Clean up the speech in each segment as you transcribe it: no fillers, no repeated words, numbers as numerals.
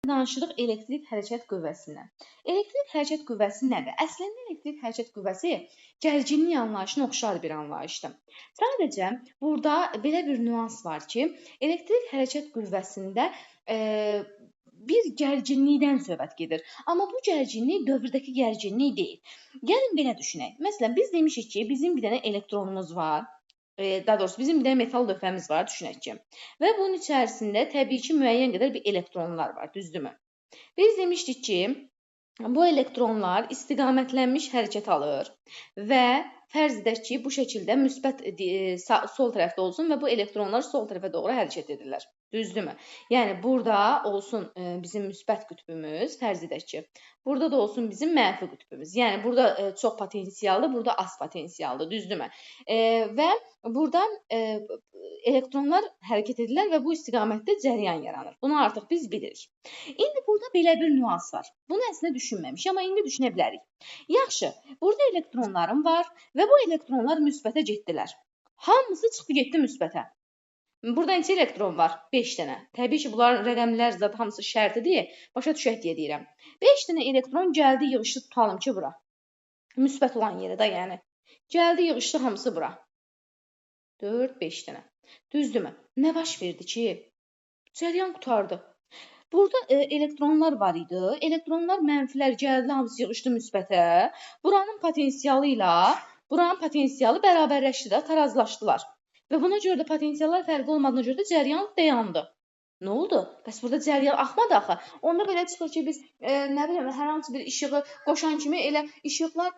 Danışırıq elektrik hərəkət qüvvəsindən. Elektrik hərəkət qüvvəsi nədir? Əslində elektrik hərəkət qüvvəsi gərginlik anlayışına oxşar bir anlayışdır. Sadəcə burada belə bir nüans var ki, elektrik hərəkət qüvvəsində bir gərginlikdən söhbət gedir. Amma bu gərginlik dövrdəki gərginlik deyil. Gəlin belə düşünək. Məsələn, biz demişik ki, bizim bir dənə elektronumuz var. Daha doğrusu bizim bir dənə metal lövhəmiz var, düşünək ki. Və bunun içərisində təbii ki, müəyyən qədər bir elektronlar var, düzdürmü? Biz demişdik ki, bu elektronlar istiqamətlənmiş hərəkət alır və fərz edək ki, bu şəkildə müsbət sol tərəfdə olsun və bu elektronlar sol tərəfə doğru hərəkət edirlər. Düzdürmü? Yəni burada olsun bizim müsbət qütbümüz, fərz edək ki, burada da olsun bizim mənfi qütbümüz. Yəni burada çox potensialdır, burada az potensialdır, düzdürmü? Və burada elektronlar hərəkət edirlər və bu istiqamətdə cəryan yaranır. Bunu artıq biz bilirik. İndi burada belə bir nüans var. Bunu əslində düşünməmişik, amma indi düşünə bilərik. Yaxşı, burada elektronlarım var və bu elektronlar müsbətə getdilər. Hamısı çıxdı getdi müsbətə. Burada neçə elektron var? 5 dənə. Təbii ki, bunların rəqəmlər zət hamısı şərtidir. Başa düşək deyə deyirəm. 5 dənə elektron gəldi, yığışdı, tutalım ki, bura. Müsbət olan yerə də, yəni. Gəldi, yığışdı hamısı bura. 4-5 dənə. Düzdürmü? Nə baş verdi ki? Cəryan qurtardı. Burada elektronlar var idi. Elektronlar mənfilər gəldi, hamısı yığışdı müsbətə. Buranın potensialı ilə buranın potensialı bərabərləşdi də, tarazlaşdılar. Və buna görə də potensiallar fərqi olmadığına görə də cəryan dayandı. Nə oldu? Bəs burada cəryan axmadı axı. Onda belə çıxır ki, biz nə bilim, hər hansı bir işığı qoşan kimi elə işıqlar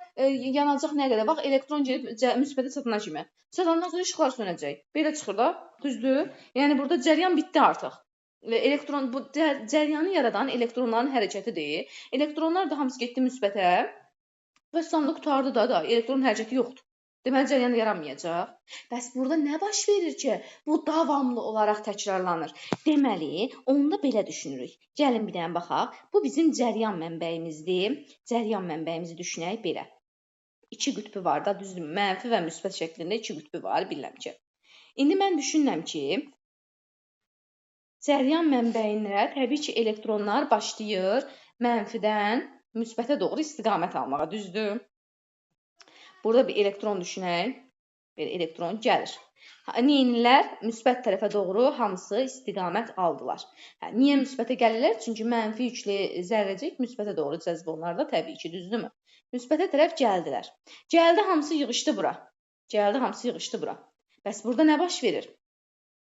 yanacaq nə qədər? Bax, elektron gedib müsbətə çatana kimi. Çatandan sonra işıqlar sönəcək. Belə çıxır da, düzdür? Yəni burada cəryan bitdi artıq. Elektron bu cəryanı yaradan elektronların hərəkətidir. Elektronlar da hamısı getdi müsbətə və sonda qurtardı da, elektronun hərəkəti yoxdur. Deməli, cəryan yaranmayacaq. Bəs burada nə baş verir ki, bu davamlı olaraq təkrarlanır? Deməli, onda belə düşünürük. Gəlin bir dənə baxaq. Bu bizim cəryan mənbəyimizdir. Cəryan mənbəyimizi düşünək belə. İki qütbü var da, düzdür, mənfi və müsbət şəklində iki qütbü var, bilirəm ki. İndi mən düşünürəm ki, cəryan mənbəyində təbii ki, elektronlar başlayır mənfidən müsbətə doğru istiqamət almağa, düzdür? Burada bir elektron düşünək. Bir elektron gəlir. Neynirlər? Müsbət tərəfə doğru hamısı istiqamət aldılar. Niyə müsbətə gəlirlər? Çünki mənfi yüklü zərrəcik müsbətə doğru cəzb olunlar da təbii ki, düzdürmü? Müsbətə tərəf gəldilər. Gəldi, hamısı yığışdı bura. Gəldi, hamısı yığışdı bura. Bəs burada nə baş verir?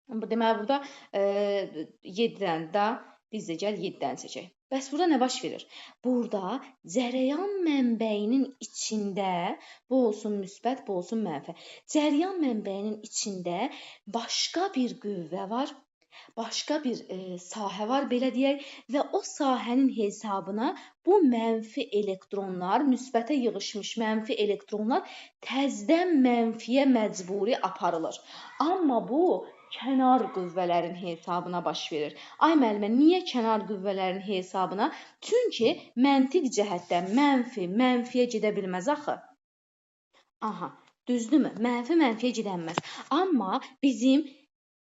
Deməli, burada 7-dən də biz də gəl 7-dən seçək. Bəs burada nə baş verir? Burada cərəyan mənbəyinin içində, bu olsun müsbət, bu olsun mənfi. Cərəyan mənbəyinin içində başqa bir qüvvə var, başqa bir sahə var, belə deyək, və o sahənin hesabına bu mənfi elektronlar, müsbətə yığışmış mənfi elektronlar təzədən mənfiyə məcburi aparılır. Amma bu kənar qüvvələrin hesabına baş verir. Ay müəllimə, niyə kənar qüvvələrin hesabına? Çünki məntiq cəhətdən mənfiyə gedə bilməz axı. Aha, düzdürmü? Mənfi mənfiyə gedənməz. Amma bizim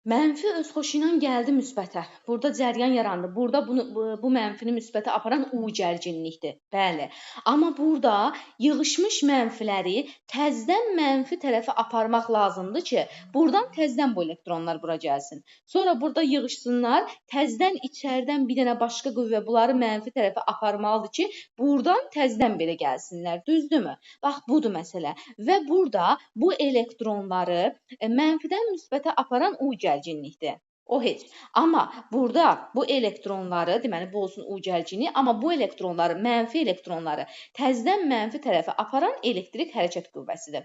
mənfi öz xoşu ilə gəldi müsbətə. Burada cəryan yarandı. Burada bu mənfini müsbətə aparan U gərginlikdir. Bəli. Amma burada yığışmış mənfiləri təzədən mənfi tərəfə aparmaq lazımdır ki, buradan təzədən bu elektronlar bura gəlsin. Sonra burada yığışsınlar, təzədən içəridən bir dənə başqa qüvvə bunları mənfi tərəfə aparmalıdır ki, buradan təzədən belə gəlsinlər. Düzdürmü? Bax, budur məsələ. Və burada bu elektronları mənfidən müsbətə aparan U gərginlikdir. O heç. Amma burada bu elektronları, deməli bu olsun U gərginliyi, amma bu elektronları, mənfi elektronları təzədən mənfi tərəfə aparan elektrik hərəkət qüvvəsidir.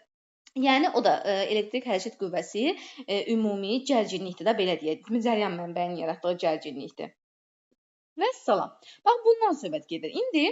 Yəni o da elektrik hərəkət qüvvəsi ümumi gərginlikdir də, belə deyək, cəryan mənbəyinin yaratdığı gərginlikdir. Vəssalam. Bax, bundan söhbət gedir. İndi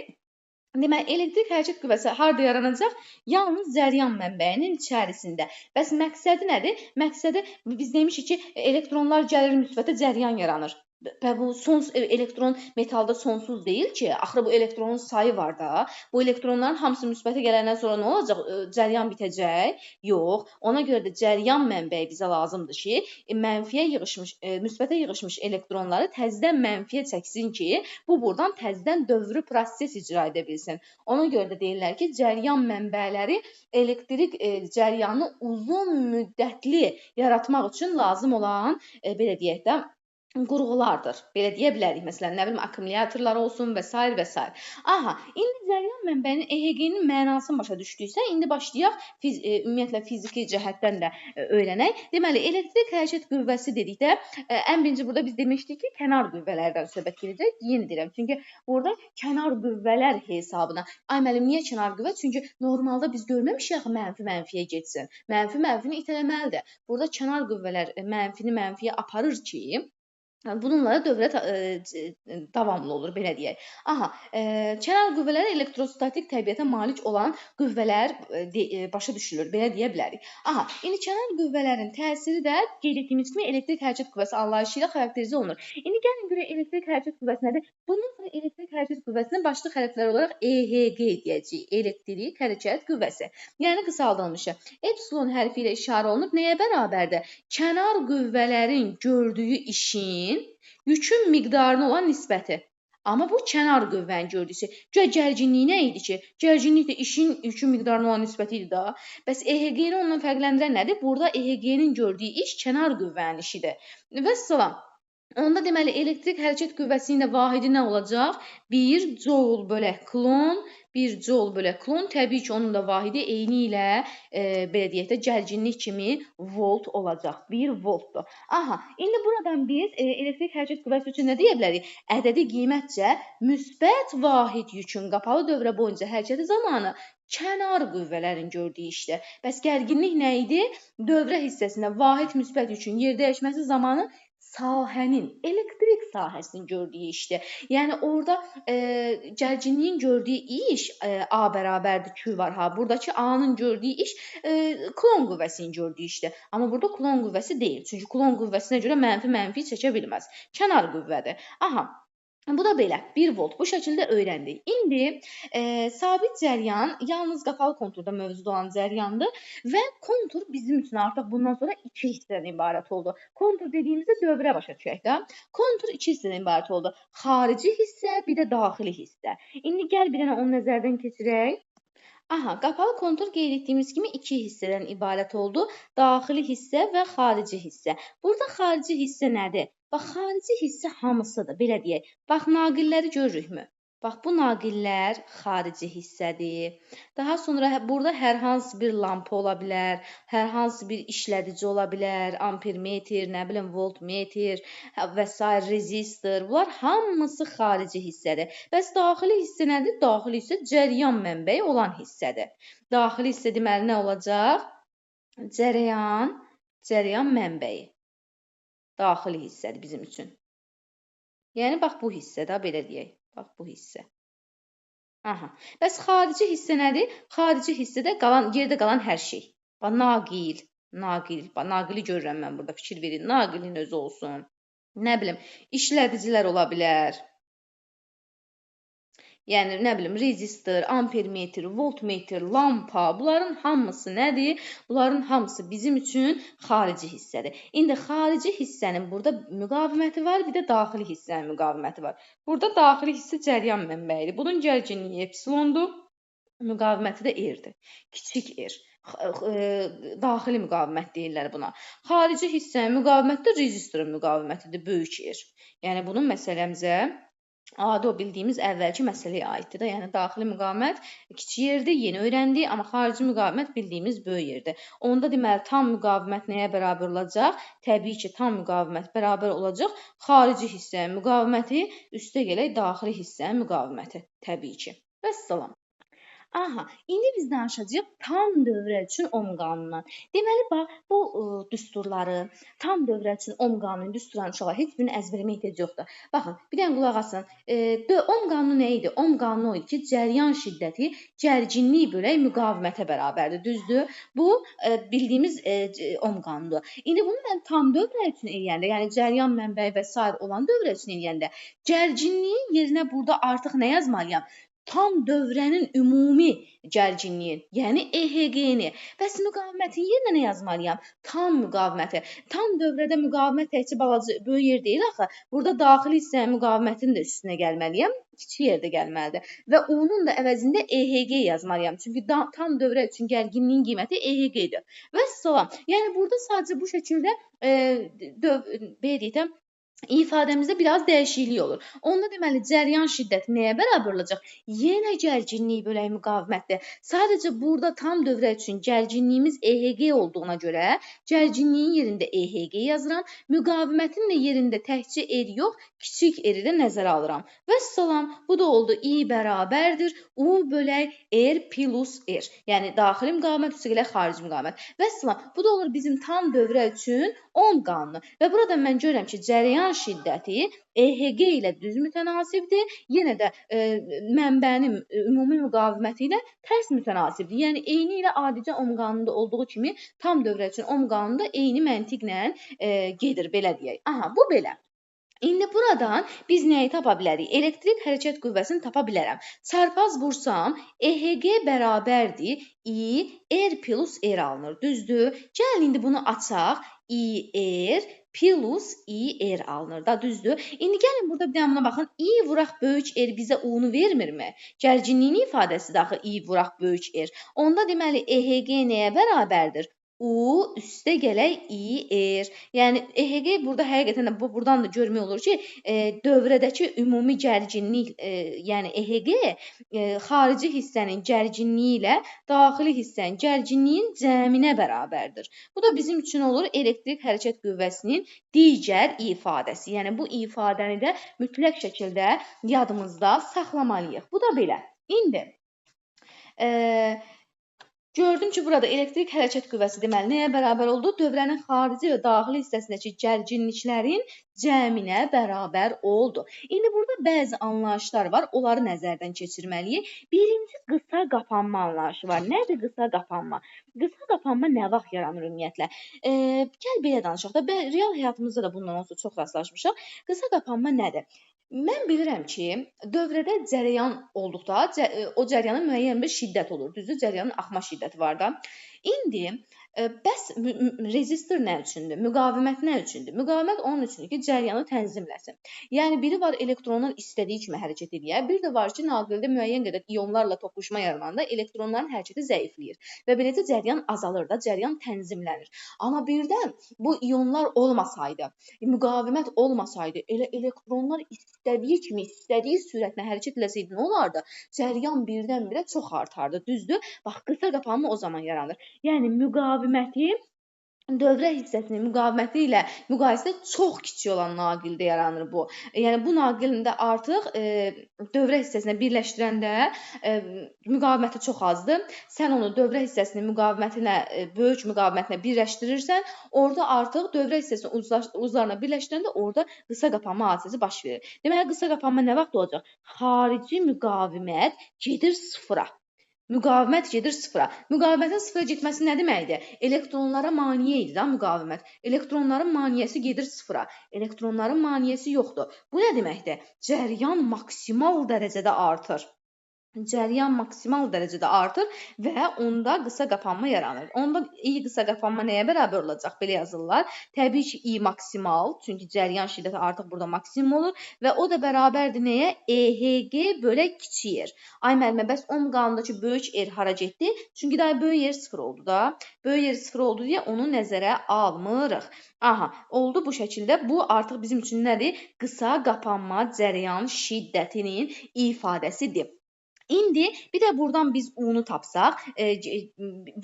deməli, elektrik hərəkət qüvvəsi harada yaranacaq? Yalnız cəryan mənbəyinin içərisində. Bəs məqsədi nədir? Məqsədi, biz demişik ki, elektronlar gəlir müsbətə, cəryan yaranır. Və bu elektron metalda sonsuz deyil ki, axı bu elektronun sayı var da. Bu elektronların hamısı müsbətə gələndən sonra nə olacaq? Cəryan bitəcək? Yox. Ona görə də cəryan mənbəyi bizə lazımdır ki, mənfiyə yığışmış, müsbətə yığışmış elektronları təzədən mənfiyə çəksin ki, bu burdan təzədən dövrü proses icra edə bilsin. Ona görə də deyirlər ki, cəryan mənbələri elektrik cəryanı uzun müddətli yaratmaq üçün lazım olan, belə deyək də, qurğulardır. Belə deyə bilərik. Məsələn, nə bilim, akkumulyatorlar olsun və s. və s. Aha, indi cəryan mənbəyinin EHG-nin mənasını başa düşdüksə, indi başlayaq ümumiyyətlə fiziki cəhətdən də öyrənək. Deməli, elektrik hərəkət qüvvəsi dedikdə, ən birinci burada biz demişdik ki, kənar qüvvələrdən söhbət gedəcək. Yenə deyirəm, çünki burada kənar qüvvələr hesabına. Ay müəllim, niyə kənar qüvvə? Çünki normalda biz görməmişik mənfiyə getsin. Mənfini itələməlidir. Burada kənar qüvvələr mənfini mənfiyə aparır ki, bununla da dövrə davamlı olur, belə deyək. Aha, kənar qüvvələr elektrostatik təbiətə malik olan qüvvələr başa düşülür, belə deyə bilərik. Aha, indi kənar qüvvələrin təsiri də qeyd etdiyimiz kimi elektrik hərəkət qüvvəsi anlayışı ilə xarakterizə olunur. İndi gəlin görək elektrik hərəkət qüvvəsi nədir? Bundan sonra elektrik hərəkət qüvvəsinin başlıq hərfləri olaraq EHG deyəcəyik. Elektrik hərəkət qüvvəsi. Yəni qısaldılmışı. Epsilon hərfi ilə işarə olunub nəyə bərabərdir? Kənar qüvvələrin gördüyü işin yükün miqdarına olan nisbəti. Amma bu kənar qüvvənin gördüyüsü. Gərginliyi nə idi ki? Gərginlik də işin yükün miqdarına olan nisbəti idi da. Bəs EHG-ni ondan fərqləndirən nədir? Burada EHG-nin gördüyü iş kənar qüvvənin işidir. Və salam. Onda deməli elektrik hərəkət qüvvəsinin də vahidi nə olacaq? 1 joule bölək klon. 1 joule bölək klon. Təbii ki, onun da vahidi eyni ilə belə deyək də gərginlik kimi volt olacaq. 1 voltdur. Aha, indi buradan biz elektrik hərəkət qüvvəsi üçün nə deyə bilərik? Ədədi qiymətcə müsbət vahid yükün qapalı dövrə boyunca hərəkəti zamanı kənar qüvvələrin gördüyü işdir. Bəs gərginlik nə idi? Dövrə hissəsində vahid müsbət yükün yer dəyişməsi zamanı sahənin, elektrik sahəsinin gördüyü işdir. Yəni orada gərginliyin gördüyü iş A bərabərdir Q var ha. Buradakı A-nın gördüyü iş klon qüvvəsinin gördüyü işdir. Amma burada klon qüvvəsi deyil. Çünki klon qüvvəsinə görə mənfi çəkə bilməz. Kənar qüvvədir. Aha. Bu da belə 1 volt. Bu şəkildə öyrəndik. İndi sabit cəryan yalnız qapalı konturda mövcud olan cəryandır və kontur bizim üçün artıq bundan sonra 2 hissədən ibarət oldu. Kontur dediyimizdə dövrə başa düşək də. Kontur 2 hissədən ibarət oldu. Xarici hissə, bir də daxili hissə. İndi gəl bir dənə onu nəzərdən keçirək. Aha, qapalı kontur qeyd etdiyimiz kimi 2 hissədən ibarət oldu. Daxili hissə və xarici hissə. Burada xarici hissə nədir? Bax, xarici hissə hamısıdır, belə deyək. Bax, naqilləri görürükmü? Bax, bu naqillər xarici hissədir. Daha sonra burada hər hansı bir lampa ola bilər, hər hansı bir işlədici ola bilər, ampermetr, nə bilim, voltmetr və s. rezistor. Bunlar hamısı xarici hissədir. Bəs daxili hissə nədir? Daxili hissə cəryan mənbəyi olan hissədir. Daxili hissə deməli nə olacaq? Cəryan mənbəyi. Daxili hissədir bizim üçün. Yəni, bax, bu hissə də belə deyək. Bax, bu hissə. Aha. Bəs xarici hissə nədir? Xarici hissədə yerdə qalan hər şey. Bax, naqil. Bax, naqili görürəm mən burada, fikir verin. Naqilin özü olsun. Nə bilim, işlədicilər ola bilər. Yəni, nə bilim, rezistor, ampermetr, voltmetr, lampa, bunların hamısı nədir? Bunların hamısı bizim üçün xarici hissədir. İndi xarici hissənin burada müqaviməti var, bir də daxili hissənin müqaviməti var. Burada daxili hissə cəryan mənbəyidir. Bunun gərginliyi epsilondur, müqaviməti də R-dir. Kiçik R. Daxili müqavimət deyirlər buna. Xarici hissənin müqaviməti də rezistorun müqavimətidir, böyük R. Yəni, bunun məsələmizə adi o bildiyimiz əvvəlki məsələyə aiddir də. Yəni, daxili müqavimət kiçik yerdir, yeni öyrəndik, amma xarici müqavimət bildiyimiz böyük yerdir. Onda deməli, tam müqavimət nəyə bərabər olacaq? Təbii ki, tam müqavimət bərabər olacaq xarici hissənin müqaviməti, üstə gələk daxili hissənin müqaviməti. Təbii ki. Vəssalam. Aha, indi biz danışacağıq tam dövrə üçün Ohm qanunundan. Deməli, bax, bu düsturları, tam dövrə üçün Ohm qanunu, düsturların uşaqlar heç birini əzbərləmə ehtiyac yoxdur. Baxın, bir dənə qulaq asın. Ohm qanunu nə idi? Ohm qanunu o idi ki, cəryan şiddəti gərginlik bölək müqavimətə bərabərdir. Düzdür? Bu bildiyimiz Ohm qanunudur. İndi bunu mən tam dövrə üçün eləyəndə, yəni cəryan mənbəyi və sair olan dövrə üçün eləyəndə, gərginliyin yerinə burada artıq nə yazmalıyam? Tam dövrənin ümumi gərginliyi, yəni EHG-ni. Bəs müqavimətin yerinə nə yazmalıyam? Tam müqaviməti. Tam dövrədə müqavimət təkcə balaca böyük yer deyil axı. Burada daxili hissənin müqavimətin də üstünə gəlməliyəm. Kiçik yerdə gəlməlidir. Və onun da əvəzində EHG yazmalıyam. Çünki tam dövrə üçün gərginliyin qiyməti EHG-dir. Və salam. Yəni burada sadəcə bu şəkildə deyək ifadəmizdə biraz dəyişiklik olur. Onda deməli cəryan şiddəti nəyə bərabər olacaq? Yenə gərginlik bölək müqavimətdir. Sadəcə burada tam dövrə üçün gərginliyimiz EHG olduğuna görə gərginliyin yerində EHG yazıram. Müqavimətin də yerində təkcə R yox, kiçik R-i də nəzərə alıram. Və salam, bu da oldu I bərabərdir U bölək R plus R. Yəni daxili müqavimət üstə gələk xarici müqavimət. Və salam, bu da olur bizim tam dövrə üçün Ohm qanunu. Və burada mən görürəm ki, cəryan şiddəti EHG ilə düz mütənasibdir. Yenə də mənbənin ümumi müqaviməti ilə tərs mütənasibdir. Yəni eyni ilə adicə Ohm qanununda olduğu kimi tam dövrə üçün Ohm qanunu da eyni məntiqlə gedir, belə deyək. Aha, bu belə. İndi buradan biz nəyi tapa bilərik? Elektrik hərəkət qüvvəsini tapa bilərəm. Çarpaz vursam, EHG bərabərdir I, R plus R alınır. Düzdür? Gəlin indi bunu açaq. I, R plus I, R alınır da, düzdür? İndi gəlin burada bir dənə buna baxın. I vuraq böyük R bizə U-nu vermirmi? Gərginliyin ifadəsidir axı I vuraq böyük R. Onda deməli EHG nəyə bərabərdir? U üstə gələk I, R. Yəni EHG burada həqiqətən də buradan da görmək olur ki, dövrədəki ümumi gərginlik, yəni EHG xarici hissənin gərginliyi ilə daxili hissənin gərginliyin cəminə bərabərdir. Bu da bizim üçün olur elektrik hərəkət qüvvəsinin digər ifadəsi. Yəni bu ifadəni də mütləq şəkildə yadımızda saxlamalıyıq. Bu da belə. İndi gördüm ki, burada elektrik hərəkət qüvvəsi deməli nəyə bərabər oldu? Dövrənin xarici və daxili hissəsindəki gərginliklərin cəminə bərabər oldu. İndi burada bəzi anlayışlar var, onları nəzərdən keçirməliyik. Birinci qısa qapanma anlayışı var. Nədir qısa qapanma? Qısa qapanma nə vaxt yaranır ümumiyyətlə? Gəl belə danışaq da, real həyatımızda da bundan onsuz çox rastlaşmışıq. Qısa qapanma nədir? Mən bilirəm ki, dövrədə cərəyan olduqda o cərəyanın müəyyən bir şiddət olur. Düzdür? Cərəyanın axma şiddəti var da. İndi bəs rezistor nə üçündür? Müqavimət nə üçündür? Müqavimət onun üçündür ki, cərəyanı tənzimləsin. Yəni biri var elektronlar istədiyi kimi hərəkət edir. Bir də var ki, naqildə müəyyən qədər ionlarla toqquşma yarananda elektronların hərəkəti zəifləyir və beləcə cərəyan azalır da, cərəyan tənzimlənir. Amma birdən bu ionlar olmasaydı, müqavimət olmasaydı, elə elektronlar istədiyi kimi, istədiyi sürətlə hərəkət eləsəydi nə olardı? Cərəyan birdən-birə çox artardı. Düzdür? Bax, qısa qapanma o zaman yaranır. Yəni müqaviməti dövrə hissəsinin müqaviməti ilə müqayisədə çox kiçik olan naqildə yaranır bu. Yəni bu naqilində artıq dövrə hissəsinə birləşdirəndə müqaviməti çox azdır. Sən onu dövrə hissəsinin müqavimətinə, böyük müqavimətinə birləşdirirsən, orada artıq dövrə hissəsinin uzlarına birləşdirəndə orada qısa qapanma hadisəsi baş verir. Deməli, qısa qapanma nə vaxt olacaq? Xarici müqavimət gedir sıfıra. Müqavimət gedir sıfıra. Müqavimətin sıfıra getməsi nə deməkdir? Elektronlara maneə idi da müqavimət. Elektronların maneəsi gedir sıfıra. Elektronların maneəsi yoxdur. Bu nə deməkdir? Cərəyan maksimal dərəcədə artır. Cərəyan maksimal dərəcədə artır və onda qısa qapanma yaranır. Onda I qısa qapanma nəyə bərabər olacaq? Belə yazırlar. Təbii ki, I maksimal, çünki cərəyan şiddəti artıq burada maksimum olur və o da bərabərdir nəyə? EHG bölək kiçik R. Ay müəllimə, bəs Ohm qanunundakı böyük R hara getdi? Çünki daha böyük R sıfır oldu da. Böyük R sıfır oldu deyə onu nəzərə almırıq. Aha, oldu bu şəkildə. Bu artıq bizim üçün nədir? Qısa qapanma cərəyan şiddətinin ifadəsidir. İndi bir də buradan biz U-nu tapsaq,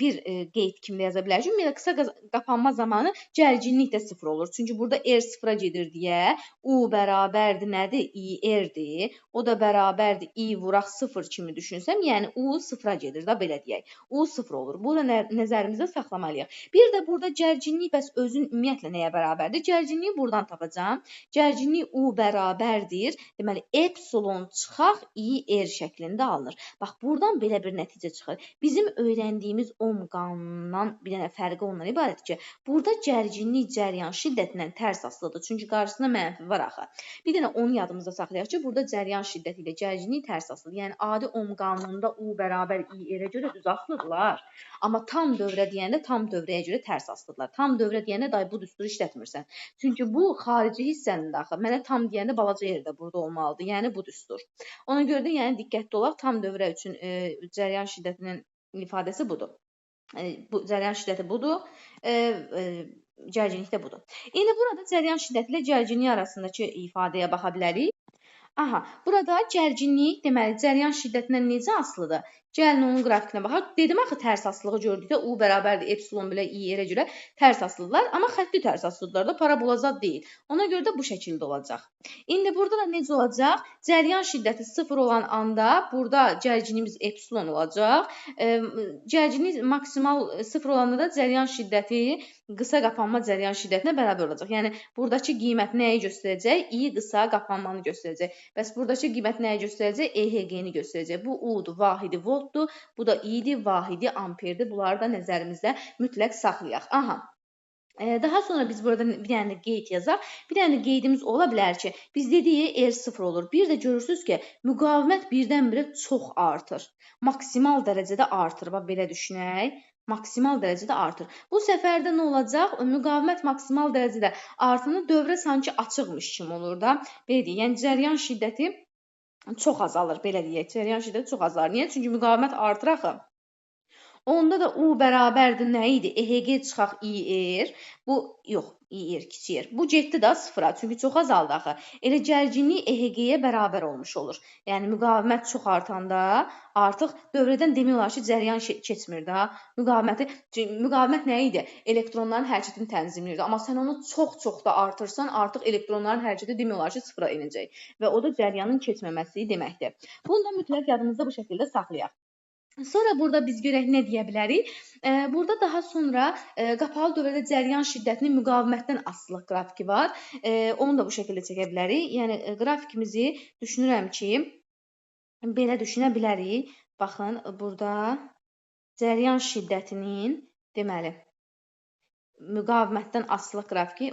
bir qeyd kimi yaza bilərik. Ümumiyyətlə qısa qapanma zamanı gərginlik də 0 olur. Çünki burada R 0-a gedir deyə U bərabərdir nədir? IR-dir. O da bərabərdir I vuraq 0 kimi düşünsəm, yəni U 0-a gedir də belə deyək. U 0 olur. Bu da nəzərimizdə saxlamalıyıq. Bir də burada gərginlik bəs özün ümumiyyətlə nəyə bərabərdir? Gərginliyi buradan tapacağam. Gərginlik U bərabərdir. Deməli, epsilon çıxaq IR şəklində alınır. Bax, buradan belə bir nəticə çıxır. Bizim öyrəndiyimiz Ohm qanunundan bir dənə fərqi ondan ibarətdir ki, burada gərginlik cəryan şiddətindən tərs asılıdır. Çünki qarşısında mənfi var axı. Bir dənə onu yadımızda saxlayaq ki, burada cəryan şiddəti ilə gərginlik tərs asılıdır. Yəni, adi Ohm qanununda U bərabər IR-ə görə düz asılıdırlar. Amma tam dövrə deyəndə tam dövrəyə görə tərs asılıdırlar. Tam dövrə deyəndə day bu düsturu işlətmirsən. Çünki bu xarici hissənin daxil. Mənə tam deyəndə balaca yerdə burada olmalıdır. Yəni, bu düstur. Ona görə də yəni diqqətli olaq. Tam dövrə üçün cəryan şiddətinin ifadəsi budur. Bu cəryan şiddəti budur. Gərginlik də budur. İndi burada cəryan şiddəti ilə gərginlik arasındakı ifadəyə baxa bilərik. Aha, burada gərginlik deməli cəryan şiddətindən necə asılıdır? Gəlin onun qrafikinə baxaq. Dedim axı tərs asılığı gördükdə U bərabərdir epsilon bölü IR-ə görə tərs asılıdırlar, amma xətti tərs asılıdırlar da parabolazad deyil. Ona görə də bu şəkildə olacaq. İndi burada da necə olacaq? Cəryan şiddəti 0 olan anda burada gərginliyimiz epsilon olacaq. Gərginlik maksimal 0 olanda da cəryan şiddəti qısa qapanma cəryan şiddətinə bərabər olacaq. Yəni buradakı qiymət nəyi göstərəcək? I qısa qapanmanı göstərəcək. Bəs buradakı qiymət nəyi göstərəcək? EHG-ni göstərəcək. Bu U-dur, vahidi voltdur. Bu da I-dir, vahidi amperdir. Bunları da nəzərimizdə mütləq saxlayaq. Aha. Daha sonra biz burada bir dənə qeyd yazaq. Bir dənə qeydimiz ola bilər ki, biz dedik R 0 olur. Bir də görürsünüz ki, müqavimət birdən-birə çox artır. Maksimal dərəcədə artır. Bax, belə düşünək. Maksimal dərəcədə artır. Bu səfərdə nə olacaq? Müqavimət maksimal dərəcədə artını dövrə sanki açıqmış kimi olur da. Belə deyək, yəni cəryan şiddəti çox azalır, belə deyək. Cəryan şiddəti çox azalır. Niyə? Çünki müqavimət artır axı. Onda da U bərabərdir nə idi? EHG çıxaq IR. Bu, yox, IR kiçiyir. Bu getdi də 0-a. Çünki çox azaldı axı. Elə gərginlik EHG-yə bərabər olmuş olur. Yəni, müqavimət çox artanda artıq dövrədən demək olar ki, cəryan keçmir də. Müqavimət nə idi? Elektronların hərəkətini tənzimləyirdi. Amma sən onu çox da artırsan, artıq elektronların hərəkəti demək olar ki, 0-a inəcək. Və o da cəryanın keçməməsi deməkdir. Bunu da mütləq yadımızda bu şəkildə saxlayaq. Sonra burada biz görək nə deyə bilərik. Burada daha sonra qapalı dövrədə cəryan şiddətinin müqavimətdən asılı qrafiki var. Onu da bu şəkildə çəkə bilərik. Yəni qrafikimizi düşünürəm ki, belə düşünə bilərik. Baxın, burada cəryan şiddətinin, deməli, müqavimətdən asılı qrafiki,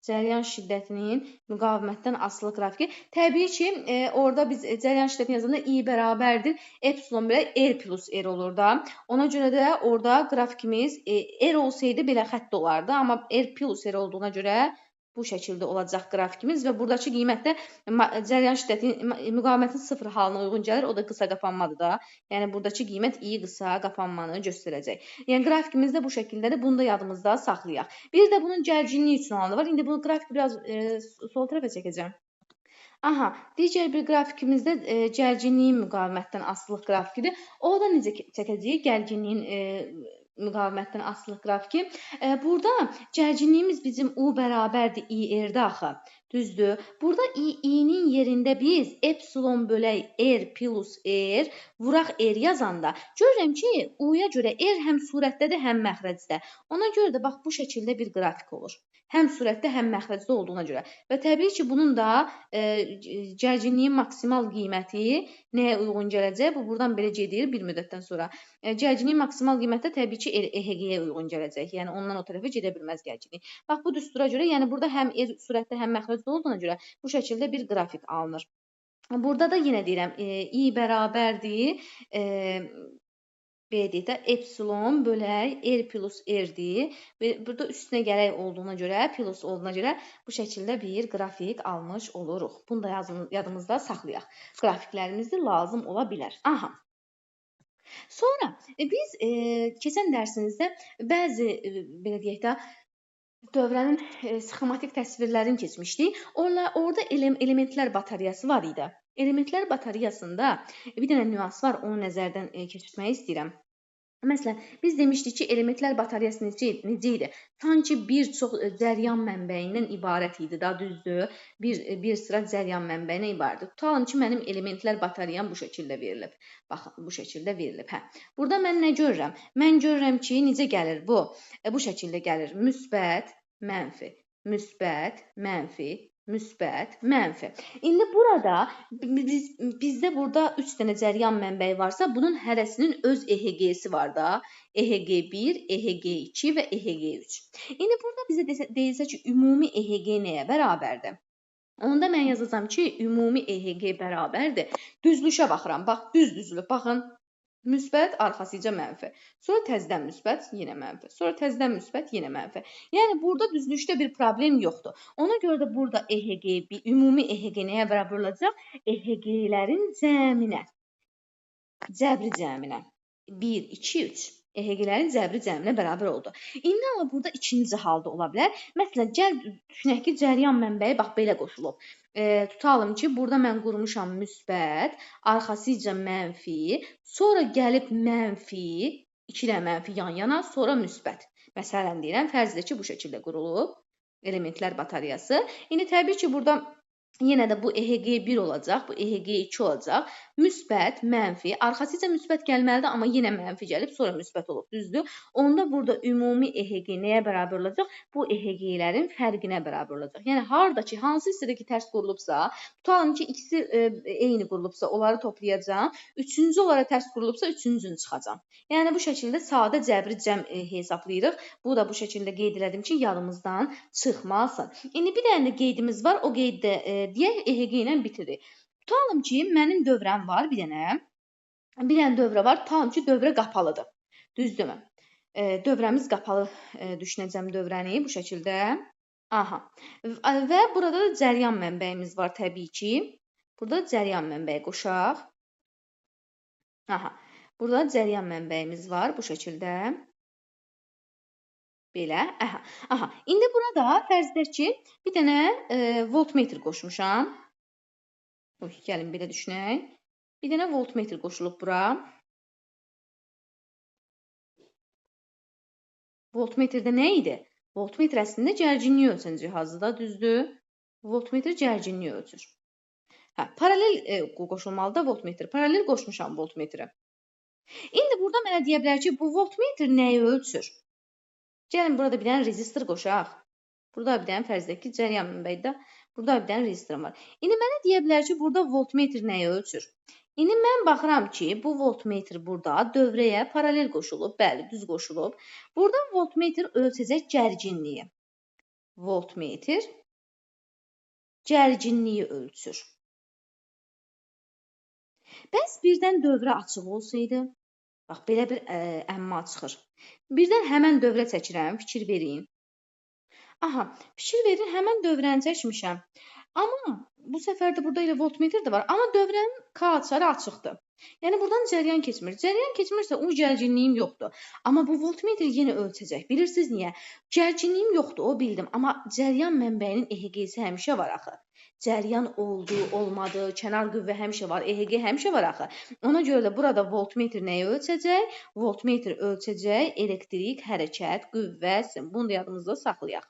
cəryan şiddətinin müqavimətdən asılı qrafiki. Təbii ki, orada biz cəryan şiddətini yazanda I bərabərdir. Epsilon belə R plus R olur da. Ona görə də orada qrafikimiz R olsaydı belə xətt olardı. Amma R plus R olduğuna görə bu şəkildə olacaq qrafikimiz və buradakı qiymət də cəryan şiddəti müqavimətin 0 halına uyğun gəlir. O da qısa qapanmadır da. Yəni buradakı qiymət I qısa qapanmanı göstərəcək. Yəni qrafikimiz də bu şəkildədir. Bunu da yadımızda saxlayaq. Bir də bunun gərginliyi üçün olanı var. İndi bu qrafiki biraz sol tərəfə çəkəcəm. Aha, digər bir qrafikimizdə gərginliyin müqavimətdən asılılıq qrafikidir. O da necə çəkəcəyik? Gərginliyin müqavimətdən asılı qrafiki. Burada gərginliyimiz bizim U bərabərdir IR-də axı. Düzdür. Burada I-nin yerində biz epsilon bölək R plus R vuraq R yazanda görürəm ki, U-ya görə R həm surətdədir, həm məxrəcdə. Ona görə də bax bu şəkildə bir qrafik olur. Həm surətdə, həm məxrəcdə olduğuna görə. Və təbii ki, bunun da gərginliyin maksimal qiyməti nəyə uyğun gələcək? Bu, buradan belə gedir bir müddətdən sonra. Gərginliyin maksimal qiyməti təbii ki, EHG-yə uyğun gələcək. Yəni, ondan o tərəfə gedə bilməz gərginlik. Bax, bu düstura görə, yəni burada həm surətdə, həm məxrəcdə olduğuna görə bu şəkildə bir qrafik alınır. Burada da yenə deyirəm, I bərabərdir. B deyək də, epsilon bölək R plus R-dir. Burada üstünə gələk olduğuna görə, plus olduğuna görə bu şəkildə bir qrafik almış oluruq. Bunu da yadımızda saxlayaq. Qrafiklərimizdə lazım ola bilər. Aha. Sonra biz keçən dərsimizdə bəzi, belə deyək də, dövrənin sxematik təsvirlərini keçmişdik. Orada elementlər batareyası var idi. Elementlər batareyasında bir dənə nüans var, onu nəzərdən keçirmək istəyirəm. Məsələn, biz demişdik ki, elementlər batareyası necə idi? Sanki bir çox cəryan mənbəyindən ibarət idi da, düzdür? Bir sıra cəryan mənbəyindən ibarətdir. Tutalım ki, mənim elementlər batareyam bu şəkildə verilib. Baxın, bu şəkildə verilib. Burada mən nə görürəm? Mən görürəm ki, necə gəlir bu? Bu şəkildə gəlir. Müsbət, mənfi, müsbət, mənfi, müsbət, mənfi. İndi burada bizdə burada 3 dənə cəryan mənbəyi varsa, bunun hərəsinin öz EHG-si var da. EHG1, EHG2 və EHG3. İndi burada bizə deyilsə ki, ümumi EHG nəyə bərabərdir? Onda mən yazacağam ki, ümumi EHG bərabərdir. Düzlüşə baxıram. Bax, düzlüb. Baxın. Müsbət, arxasıca mənfi. Sonra təzədən müsbət, yenə mənfi. Sonra təzədən müsbət, yenə mənfi. Yəni, burada düzlükdə bir problem yoxdur. Ona görə də burada EHG, ümumi EHG nəyə bərabər olacaq? EHG-lərin cəminə. Cəbri cəminə. 1, 2, 3. EHG-lərin cəbri cəminə bərabər oldu. İndi amma burada ikinci halda ola bilər. Məsələn, düşünək ki, cəryan mənbəyi bax belə qoşulub. Tutalım ki, burada mən qurmuşam müsbət, arxasıca mənfi, sonra gəlib mənfi, 2 dənə mənfi yan-yana, sonra müsbət. Məsələn deyirəm, fərz edək ki, bu şəkildə qurulub elementlər batareyası. İndi təbii ki, burada yenə də bu EHG1 olacaq, bu EHG2 olacaq. Müsbət, mənfi, arxasıca müsbət gəlməlidir, amma yenə mənfi gəlib, sonra müsbət olub, düzdür? Onda burada ümumi EHG nəyə bərabər olacaq? Bu EHG-lərin fərqinə bərabər olacaq. Yəni, harada ki, hansı hissədə ki, tərs qurulubsa, tutalım ki, ikisi eyni qurulubsa, onları toplayacağam. Üçüncü onlara tərs qurulubsa, üçüncünü çıxacam. Yəni, bu şəkildə sadə cəbri cəm hesablayırıq. Bu da bu şəkildə qeyd elədim ki, yadımızdan çıxmasın. İndi bir dənə də qeydimiz var, o qeyddə deyək, EHG ilə bitiririk. Tutalım ki, mənim dövrəm var bir dənə dövrə var. Tutalım ki, dövrə qapalıdır. Düzdürmü? Dövrəmiz qapalı düşünəcəm dövrəni bu şəkildə. Aha. Və burada da cəryan mənbəyimiz var təbii ki. Burada cəryan mənbəyi qoşaq. Aha. Burada cəryan mənbəyimiz var bu şəkildə. Belə. Aha. İndi burada fərz edək ki, bir dənə voltmetr qoşmuşam. Gəlin belə düşünək. Bir dənə voltmetr qoşulub bura. Voltmetrdə nə idi? Voltmetr əslində gərginliyi ölçən cihazıdır, düzdür? Voltmetr gərginliyi ölçür. Paralel qoşulmalıdır voltmetr. Paralel qoşmuşam voltmetrə. İndi burada mənə deyə bilər ki, bu voltmetr nəyi ölçür? Gəlin burada bir dənə rezistor qoşaq. Burada bir dənə fərz edək ki, cəryan mənbəyidə burada bir dənə rezistorum var. İndi mənə deyə bilər ki, burada voltmetr nəyi ölçür? İndi mən baxıram ki, bu voltmetr burada dövrəyə paralel qoşulub. Bəli, düz qoşulub. Burada voltmetr ölçəcək gərginliyi. Voltmetr gərginliyi ölçür. Bəs birdən dövrə açıq olsaydı, bax, belə bir əmma çıxır. Birdən həmən dövrə çəkirəm, fikir verin. Aha, fikir verin, həmən dövrəni çəkmişəm. Amma bu səfər də burada elə voltmetr də var. Amma dövrənin K açarı açıqdır. Yəni, buradan cəryan keçmir. Cəryan keçmirsə, o gərginliyim yoxdur. Amma bu voltmetr yenə ölçəcək. Bilirsiniz niyə? Gərginliyim yoxdur, o bildim. Amma cəryan mənbəyinin EHG-si həmişə var axı. Cəryan oldu, olmadı, kənar qüvvə həmişə var, EHG həmişə var axı. Ona görə də burada voltmetr nəyi ölçəcək? Voltmetr ölçəcək elektrik, hərəkət, qüvvə, bunu da yadımızda saxlayaq.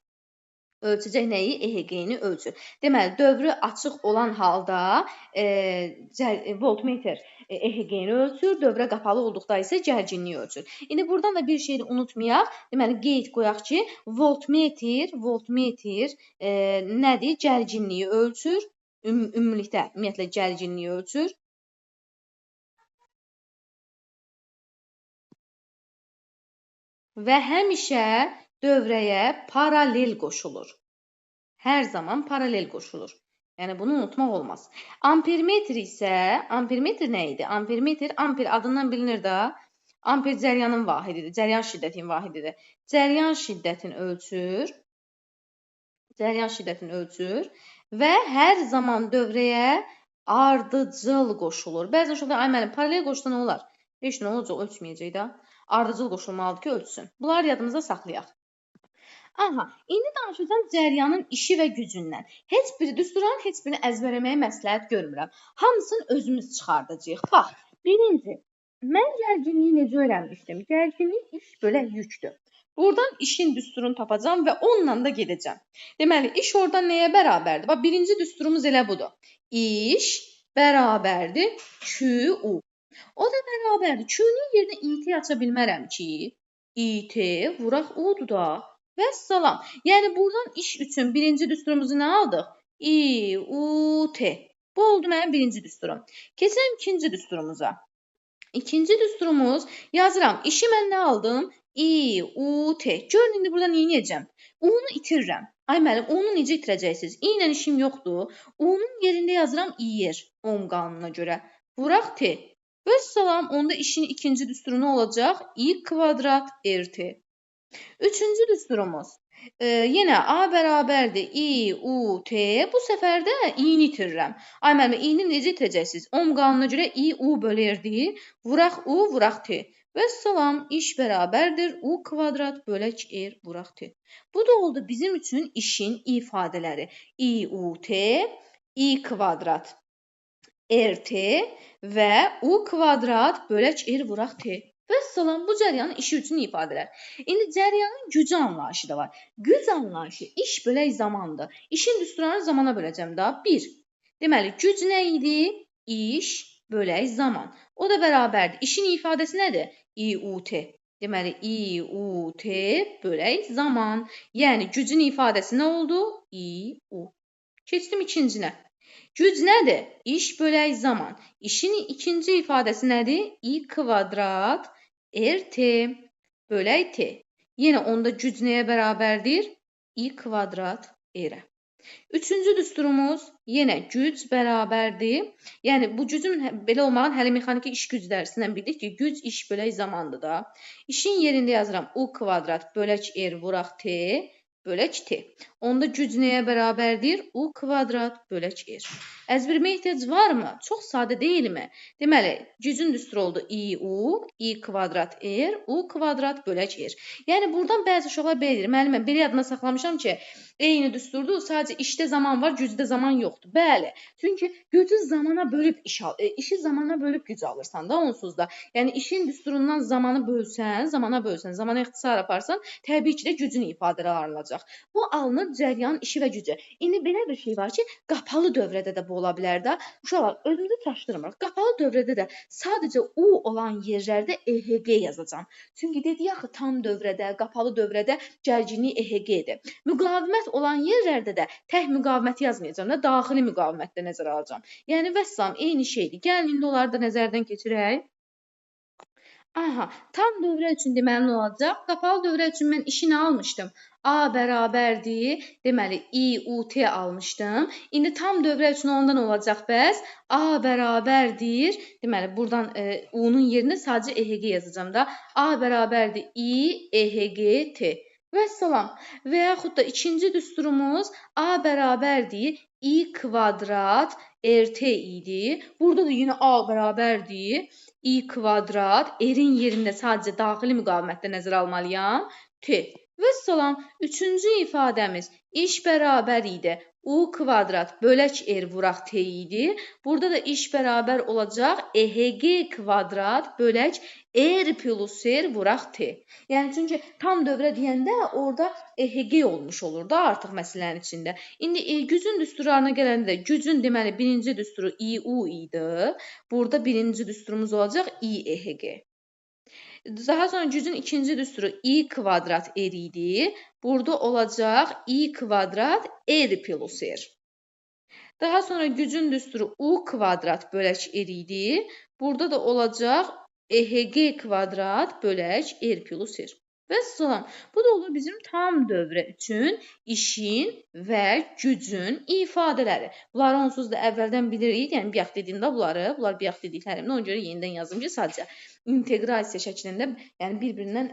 Ölçəcək nəyi? EHG-ni ölçür. Deməli, dövrü açıq olan halda voltmetr EHG-ni ölçür, dövrə qapalı olduqda isə gərginliyi ölçür. İndi buradan da bir şeyi unutmayaq. Deməli, qeyd qoyaq ki, voltmetr nədir? Gərginliyi ölçür. Ümumiyyətlə, gərginliyi ölçür. Və həmişə dövrəyə paralel qoşulur. Hər zaman paralel qoşulur. Yəni, bunu unutmaq olmaz. Ampermetr isə, ampermetr nə idi? Ampermetr, amper adından bilinir də, amper cəryanın vahididir, cəryan şiddətinin vahididir. Cəryan şiddətini ölçür və hər zaman dövrəyə ardıcıl qoşulur. Bəzən şurada, ay mənim, paralel qoşulda nə olar? Heç nə olacaq, ölçməyəcək də. Ardıcıl qoşulmalıdır ki, ölçsün. Bunları yadımıza saxlayaq. Aha, indi danışacağım cəryanın işi və gücündən. Heç biri düsturların heç birini əzbərləməyə məsləhət görmürəm. Hamısını özümüz çıxardacağıq. Bax, birinci, mən gərginliyi necə öyrənmişdim? Gərginlik iş bölək yükdür. Buradan işin düsturunu tapacağam və onunla da gedəcəm. Deməli, iş oradan nəyə bərabərdir? Bax, birinci düsturumuz elə budur. İş bərabərdir Q-U. O da bərabərdir. Q-nun yerinə IT aça bilmərəm ki, IT vuraq U-dur da. Vəssalam. Yəni buradan iş üçün birinci düsturumuzu nə aldıq? İ, U, T. Bu oldu mənim birinci düsturum. Keçirəm ikinci düsturumuza. İkinci düsturumuz yazıram. İşi mən nə aldım? İ, U, T. Görün indi burada nə edəcəm? U-nu itirirəm. Ay müəllim, U-nu necə itirəcəksiniz? İ ilə işim yoxdur. U-nun yerində yazıram İ-yer. Ohm qanununa görə. Vuraq T. Vəssalam. Onda işin ikinci düsturu nə olacaq? İ kvadrat RT. Üçüncü düsturumuz. Yenə A bərabərdir I, U, T. Bu səfər də i-ni itirirəm. Ay müəllim, i-ni necə itirəcəksiniz? Ohm qanununa görə I, U bölərdi. Vuraq U, vuraq T. Vəssalam, iş bərabərdir U kvadrat bölək R, vuraq T. Bu da oldu bizim üçün işin ifadələri. I, U, T, I kvadrat RT və U kvadrat bölək R, vuraq T. Vəssalam, bu cəryanın işi üçün ifadələr. İndi cəryanın gücü anlayışı da var. Güc anlayışı iş bölək zamandır. İşin düsturlarını zamana böləcəm də. 1. Deməli, güc nə idi? İş bölək zaman. O da bərabərdir. İşin ifadəsi nədir? İ-U-T. Deməli, İ-U-T bölək zaman. Yəni, gücün ifadəsi nə oldu? İ-U. Keçdim ikincinə. Güc nədir? İş bölək zaman. İşin ikinci ifadəsi nədir? İ kvadrat RT bölək T. Yenə onda güc nəyə bərabərdir? İ kvadrat R-ə. Üçüncü düsturumuz yenə güc bərabərdir. Yəni, bu gücün belə olmağın hələ mexaniki iş güc dərsindən bildik ki, güc iş bölək zamandır da. İşin yerində yazıram U kvadrat bölək R vuraq T bölək T. Onda güc nəyə bərabərdir? U kvadrat bölək R. Əzbirmə ehtiyac varmı? Çox sadə deyilmi? Deməli, gücün düsturu oldu I-U, I kvadrat R, U kvadrat bölək R. Yəni, buradan bəzi uşaqlar belə deyir. Müəllimə, belə yadına saxlamışam ki, eyni düsturdur, sadəcə işdə zaman var, gücdə zaman yoxdur. Bəli, çünki gücü zamana bölüb işi zamana bölüb güc alırsan da onsuz da. Yəni, işin düsturundan zamanı bölsən, zamana ixtisar aparsan, təbii ki də gücün ifadələri alınacaq. Bu alınır cəryanın işi və gücü. İndi belə bir şey var ki, qapalı dövrədə də bu ola bilər də. Uşaqlar, özümüzü çaşdırmırıq. Qapalı dövrədə də sadəcə U olan yerlərdə EHG yazacağam. Çünki dedik axı, tam dövrədə, qapalı dövrədə gərginlik EHG-dir. Müqavimət olan yerlərdə də tək müqaviməti yazmayacağam da, daxili müqavimətdə nəzərə alacağam. Yəni, vəssalam, eyni şeydir. Gəlin, indi onları da nəzərdən keçirək. Aha, tam dövrə üçün deməli nə olacaq? Qapalı dövrə üçün mən işi nə almışdım? A bərabərdir. Deməli, I-U-T almışdım. İndi tam dövrə üçün ondan olacaq bəs. A bərabərdir. Deməli, buradan U-nun yerinə sadəcə EHG yazacağım da. A bərabərdir I-EHG-T. Vəssalam. Və yaxud da ikinci düsturumuz A bərabərdir I kvadrat RT idi. Burada da yenə A bərabərdir I kvadrat, R-in yerində sadəcə daxili müqavimətdə nəzərə almalıyam. T. Vəssalam, üçüncü ifadəmiz iş bərabər idi. U kvadrat bölək R vuraq T idi. Burada da iş bərabər olacaq EHG kvadrat bölək R plus R vuraq T. Yəni, çünki tam dövrə deyəndə orada EHG olmuş olur da artıq məsələnin içində. İndi gücün düsturlarına gələndə də gücün deməli birinci düsturu I-U idi. Burada birinci düsturumuz olacaq I-EHG. Daha sonra gücün ikinci düsturu I kvadrat R idi. Burada olacaq I kvadrat R plus R. Daha sonra gücün düsturu U kvadrat bölək R idi. Burada da olacaq EHG kvadrat bölək R plus R. Vəssalam. Bu da olur bizim tam dövrə üçün işin və gücün ifadələri. Bunları onsuz da əvvəldən bilirik. Yəni, bayaq dediyimdə bunlar bayaq dediklərimdə ona görə yenidən yazdım ki, sadəcə inteqrasiya şəklində, yəni bir-birindən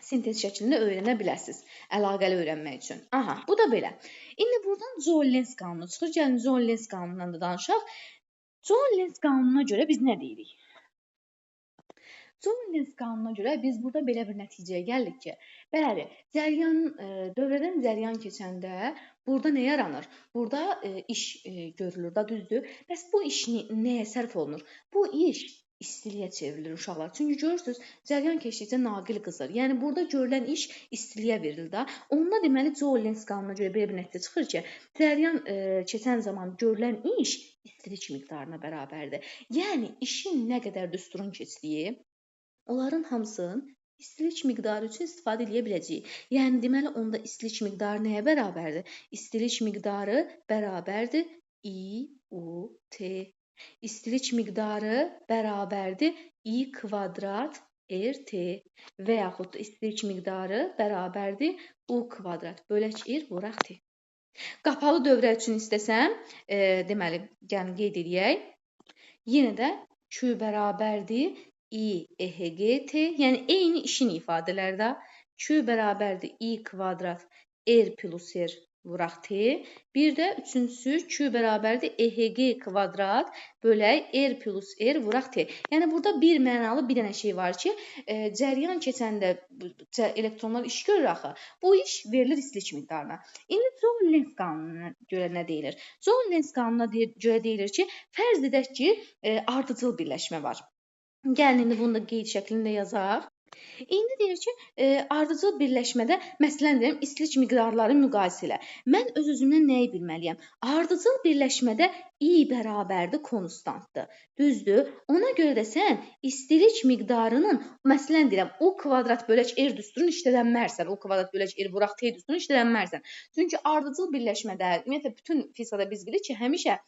sintez şəklində öyrənə bilərsiniz. Əlaqəli öyrənmək üçün. Aha, bu da belə. İndi buradan Joule-Lenz qanunu çıxır. Gəlin, Joule-Lenz qanunundan da danışaq. Joule-Lenz qanununa görə biz nə deyirik? Zollens qanununa görə biz burada belə bir nəticəyə gəldik ki, bəli, cəryan dövrədən cəryan keçəndə burada nə yaranır? Burada iş görülür da, düzdür? Bəs bu iş nəyə sərf olunur? Bu iş istiliyə çevrilir uşaqlar. Çünki görürsüz, cəryan keçdikcə naqil qızır. Yəni burada görülən iş istiliyə verilir də. Onda deməli Zollens qanununa görə belə bir nəticə çıxır ki, cəryan keçən zaman görülən iş istilik miqdarına bərabərdir. Yəni işin nə qədər düsturun keçdiyi, onların hamısının istilik miqdarı üçün istifadə edə biləcəyik. Yəni deməli onda istilik miqdarı nəyə bərabərdir? İstilik miqdarı bərabərdir IUT. İstilik miqdarı bərabərdir I kvadrat RT və yaxud da istilik miqdarı bərabərdir U kvadrat bölək R vuraq T. Qapalı dövrə üçün istəsəm, deməli, yəni qeyd edək. Yenə də Q bərabərdir I EHGT, yəni eyni işin ifadələrdə Q bərabərdir I kvadrat R plus R vuraq T. Bir də üçüncüsü Q bərabərdir EHG kvadrat bölək R plus R vuraq T. Yəni burada bir mənalı bir dənə şey var ki, cəryan keçəndə elektronlar iş görür axı. Bu iş verilir istilik miqdarına. İndi Zollens qanununa görə nə deyilir? Zollens qanununa görə deyilir ki, fərz edək ki, ardıcıl birləşmə var. Gəlin indi bunu da qeyd şəklində yazaq. İndi deyir ki, ardıcıl birləşmədə məsələn deyirəm, istilik miqdarları müqayisə elə. Mən öz-özümdən nəyi bilməliyəm? Ardıcıl birləşmədə I bərabərdir konstantdır. Düzdür? Ona görə də sən istilik miqdarının, məsələn deyirəm, O kvadrat bölək R düsturunu işlədənmərsən. O kvadrat bölək R vuraq T düsturunu işlədənmərsən. Çünki ardıcıl birləşmədə, ümumiyyətlə bütün fizikada biz bilirik ki, həmişə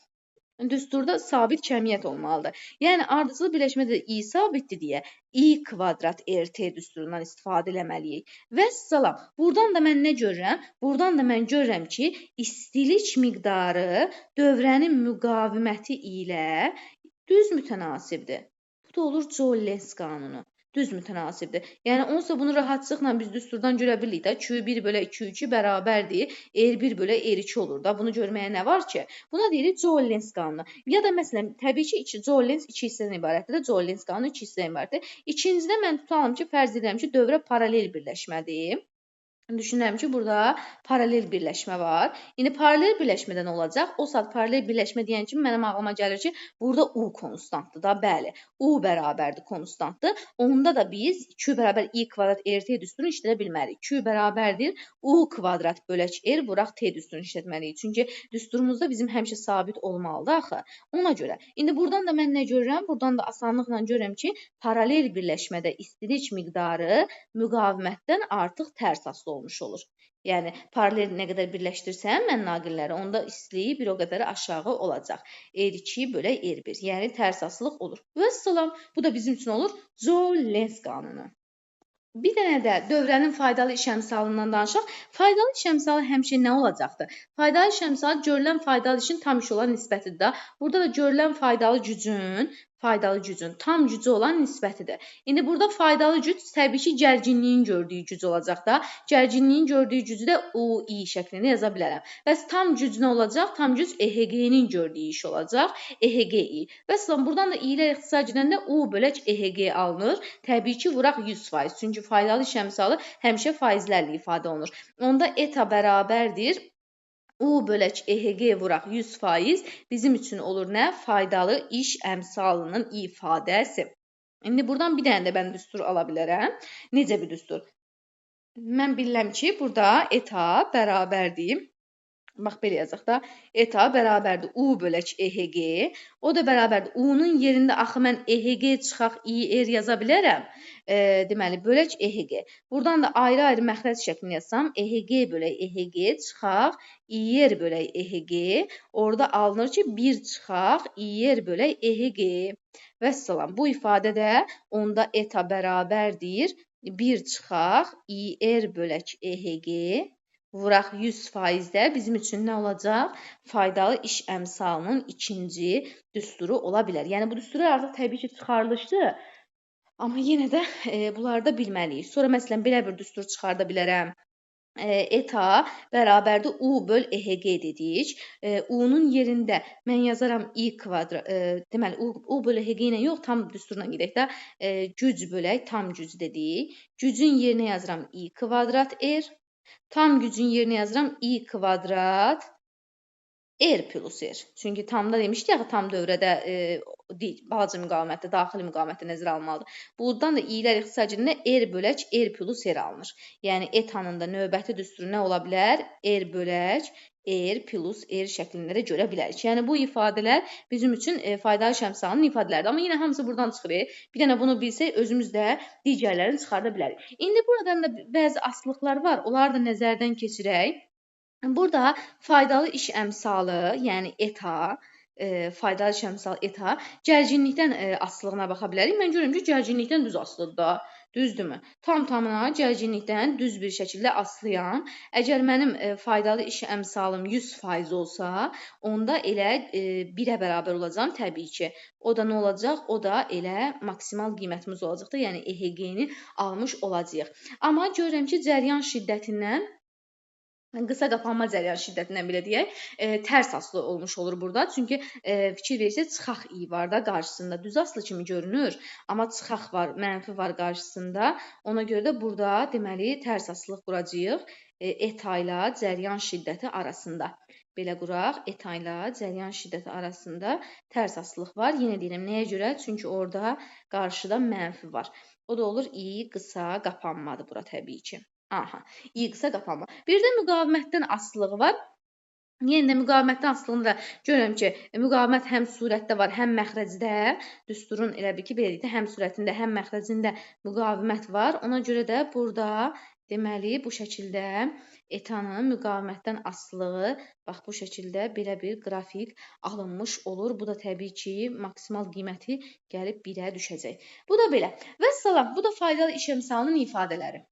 düsturda sabit kəmiyyət olmalıdır. Yəni ardıcıl birləşmədə I sabitdir deyə I kvadrat RT düsturundan istifadə etməliyik. Vəssalam. Buradan da mən nə görürəm? Buradan da mən görürəm ki, istilik miqdarı dövrənin müqaviməti ilə düz mütənasibdir. Bu da olur Zollens qanunu. Düz mütənasibdir. Yəni onsuz bunu rahatlıqla biz düsturdan görə bilirik də Q1 bölək Q2 bərabərdir R1 bölək R2 olur da. Bunu görməyə nə var ki? Buna deyirik Zollens qanunu. Ya da məsələn təbii ki Zollens 2 hissədən ibarətdir. Zollens qanunu 2 hissədən ibarətdir. İkincidə mən tutalım ki, fərz edirəm ki, dövrə paralel birləşmədir. Düşünürəm ki, burada paralel birləşmə var. İndi paralel birləşmədə nə olacaq? O saat paralel birləşmə deyən kimi mənim ağlıma gəlir ki, burada U konstantdır da, bəli. U bərabərdir konstantdır. Onda da biz Q bərabər I kvadrat RT düsturunu işlədə bilmərik. Q bərabərdir U kvadrat bölək R vuraq T düsturunu işlətməliyik. Çünki düsturumuzda bizim həmişə sabit olmalıdır axı. Ona görə. İndi buradan da mən nə görürəm? Buradan da asanlıqla görürəm ki, paralel birləşmədə istilik miqdarı müqavimətdən artıq tərs asılı olmuş olur. Yəni paralel nə qədər birləşdirsəm mən naqilləri, onda istiliyi bir o qədər aşağı olacaq. R2 bölək R1. Yəni tərs asılıq olur. Vəssalam. Bu da bizim üçün olur Zollens qanunu. Bir dənə də dövrənin faydalı iş əmsalından danışaq. Faydalı iş əmsalı həmişə nə olacaqdır? Faydalı iş əmsalı görülən faydalı işin tam işi olan nisbətidir də. Burada da görülən faydalı gücün tam gücü olan nisbətidir. İndi burada faydalı güc təbii ki, gərginliyin gördüyü güc olacaq da. Gərginliyin gördüyü gücü də UI şəklində yaza bilərəm. Bəs tam güc nə olacaq? Tam güc EHG-nin gördüyü iş olacaq. EHG-i. Bəs buradan da I ilə ixtisar gedəndə U bölək EHG alınır. Təbii ki, vuraq 100%. Çünki faydalı iş əmsalı həmişə faizlərlə ifadə olunur. Onda eta bərabərdir U bölək EHG vuraq 100% bizim üçün olur nə? Faydalı iş əmsalının ifadəsi. İndi buradan bir dənə də mən düstur ala bilərəm. Necə bir düstur? Mən bilirəm ki, burada eta bərabərdir. Bax, belə yazaq da. Eta bərabərdir U bölək EHG. O da bərabərdir. U-nun yerində axı mən EHG çıxaq IR yaza bilərəm. Deməli, bölək EHG. Buradan da ayrı-ayrı məxrəc şəklində yazsam, EHG bölək EHG çıxaq IR bölək EHG. Orada alınır ki, 1 çıxaq IR bölək EHG. Vəssalam. Bu ifadə də onda eta bərabərdir 1 çıxaq IR bölək EHG. Vuraq 100% də bizim üçün nə olacaq? Faydalı iş əmsalının ikinci düsturu ola bilər. Yəni, bu düsturlar artıq təbii ki, çıxarılışdır. Amma yenə də bunları da bilməliyik. Sonra, məsələn, belə bir düstur çıxarda bilərəm. eta bərabərdir U böl EHG dedik. U-nun yerində mən yazaram I kvadrat, deməli U böl EHG ilə yox, tam düsturla gedək də, güc bölək tam güc dedik. Gücün yerinə yazıram I kvadrat R, tam gücün yerinə yazıram I kvadrat R plus R. Çünki tamda demişdik axı, tam dövrədə balaca müqavimətdə, daxili müqavimətdə nəzərə alınmalıdır. Buradan da i'lər ixtisarcılığında R bölək R plus R alınır. Yəni etanın da növbəti düsturu nə ola bilər? R bölək R plus R şəklində də görə bilərik. Yəni bu ifadələr bizim üçün faydalı iş əmsalının ifadələridir. Amma yenə hamısı buradan çıxır. Bir dənə bunu bilsək, özümüz də digərlərini çıxarda bilərik. İndi buradan da bəzi asılıqlar var. Onları da nəzərdən keçirək. Burada faydalı iş əmsalı, yəni eta, faydalı iş əmsalı eta, gərginlikdən asılılığına baxa bilərik. Mən görürəm ki, gərginlikdən düz asılıdır da. Düzdürmü? Tam-tamına gərginlikdən düz bir şəkildə asılıyam. Əgər mənim faydalı iş əmsalım 100% olsa, onda elə 1-ə bərabər olacam təbii ki. O da nə olacaq? O da elə maksimal qiymətimiz olacaqdır. Yəni EHG-ni almış olacağıq. Amma görürəm ki, cəryan şiddətindən qısa qapanma cəryan şiddətindən belə deyək, tərs asılı olmuş olur burada. Çünki fikir verirsək, çıxaq i var da qarşısında. Düz asılı kimi görünür, amma çıxaq var, mənfi var qarşısında. Ona görə də burada deməli tərs asılılıq quracağıq eta ilə cəryan şiddəti arasında. Belə quraq, eta ilə cəryan şiddəti arasında tərs asılılıq var. Yenə deyirəm, nəyə görə? Çünki orada qarşıda mənfi var. O da olur i qısa qapanmadır bura təbii ki. Aha, i qısa qapanma. Bir də müqavimətdən asılılığı var. Yenə də müqavimətdən asılılığını da görürəm ki, müqavimət həm surətdə var, həm məxrəcdə. Düsturun elə bil ki, belə deyək də, həm surətində, həm məxrəcində müqavimət var. Ona görə də burada deməli bu şəkildə etanın müqavimətdən asılılığı bax bu şəkildə belə bir qrafik alınmış olur. Bu da təbii ki, maksimal qiyməti gəlib 1-ə düşəcək. Bu da belə. Və salam, bu da faydalı iş əmsalının ifadələri.